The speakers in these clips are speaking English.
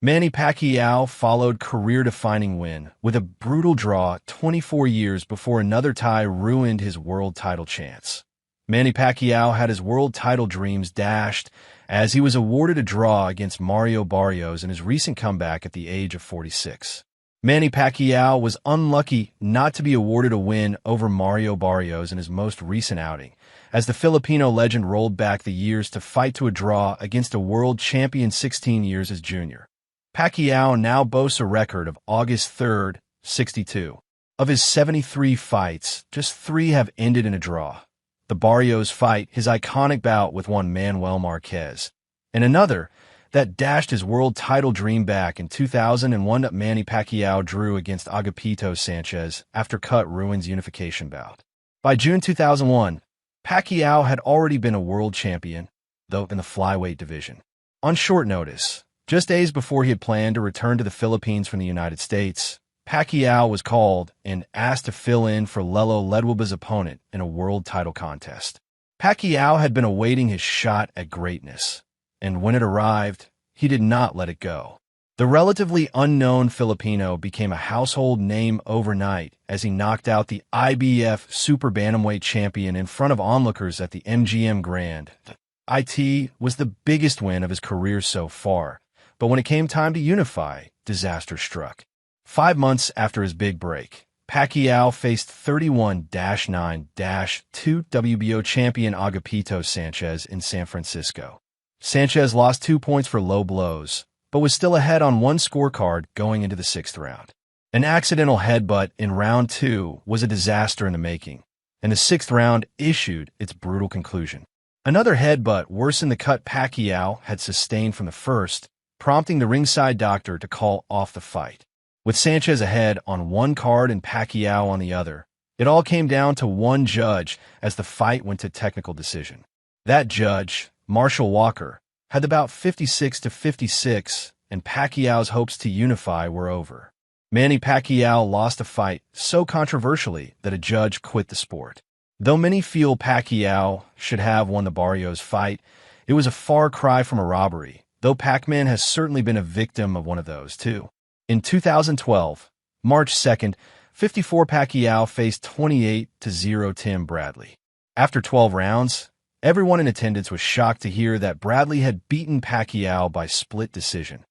Manny Pacquiao followed career-defining win with a brutal draw 24 years before another tie ruined his world title chance. Manny Pacquiao had his world title dreams dashed as he was awarded a draw against Mario Barrios in his recent comeback at the age of 46. Manny Pacquiao was unlucky not to be awarded a win over Mario Barrios in his most recent outing, as the Filipino legend rolled back the years to fight to a draw against a world champion 16 years as junior. Pacquiao now boasts a record of August 3rd, 62. Of his 73 fights, just 3 have ended in a draw. The Barrios fight, his iconic bout with one Manuel Marquez, and another that dashed his world title dream back in 2000 and one that Manny Pacquiao drew against Agapito Sanchez after cut ruins unification bout. By June 2001, Pacquiao had already been a world champion, though in the flyweight division. On short notice, just days before he had planned to return to the Philippines from the United States, Pacquiao was called and asked to fill in for Lelo Ledwuba's opponent in a world title contest. Pacquiao had been awaiting his shot at greatness, and when it arrived, he did not let it go. The relatively unknown Filipino became a household name overnight as he knocked out the IBF Super Bantamweight champion in front of onlookers at the MGM Grand. IT was the biggest win of his career so far, but when it came time to unify, disaster struck. 5 months after his big break, Pacquiao faced 31-9-2 WBO champion Agapito Sanchez in San Francisco. Sanchez lost 2 points for low blows, but was still ahead on one scorecard going into the 6th round. An accidental headbutt in round 2 was a disaster in the making, and the 6th round issued its brutal conclusion. Another headbutt worsened the cut Pacquiao had sustained from the first, prompting the ringside doctor to call off the fight. With Sanchez ahead on one card and Pacquiao on the other, it all came down to one judge as the fight went to technical decision. That judge, Marshall Walker, had the bout 56-56, and Pacquiao's hopes to unify were over. Manny Pacquiao lost a fight so controversially that a judge quit the sport. Though many feel Pacquiao should have won the Barrios fight, it was a far cry from a robbery, though Pac-Man has certainly been a victim of one of those, too. In 2012, March 2nd, 54 Pacquiao faced 28-0 Tim Bradley. After 12 rounds, everyone in attendance was shocked to hear that Bradley had beaten Pacquiao by split decision.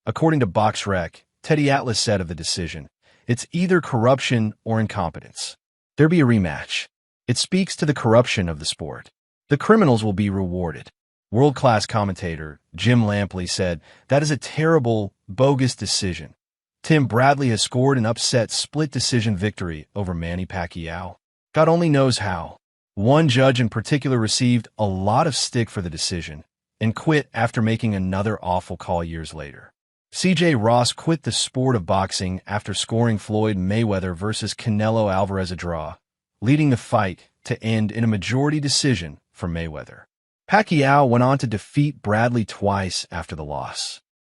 According to BoxRec, Teddy Atlas said of the decision, "It's either corruption or incompetence. There be a rematch. It speaks to the corruption of the sport. The criminals will be rewarded." World-class commentator Jim Lampley said, "That is a terrible, bogus decision. Tim Bradley has scored an upset split-decision victory over Manny Pacquiao. God only knows how." One judge in particular received a lot of stick for the decision and quit after making another awful call years later. C.J. Ross quit the sport of boxing after scoring Floyd Mayweather versus Canelo Alvarez a draw, leading the fight to end in a majority decision for Mayweather. Pacquiao went on to defeat Bradley twice after the loss.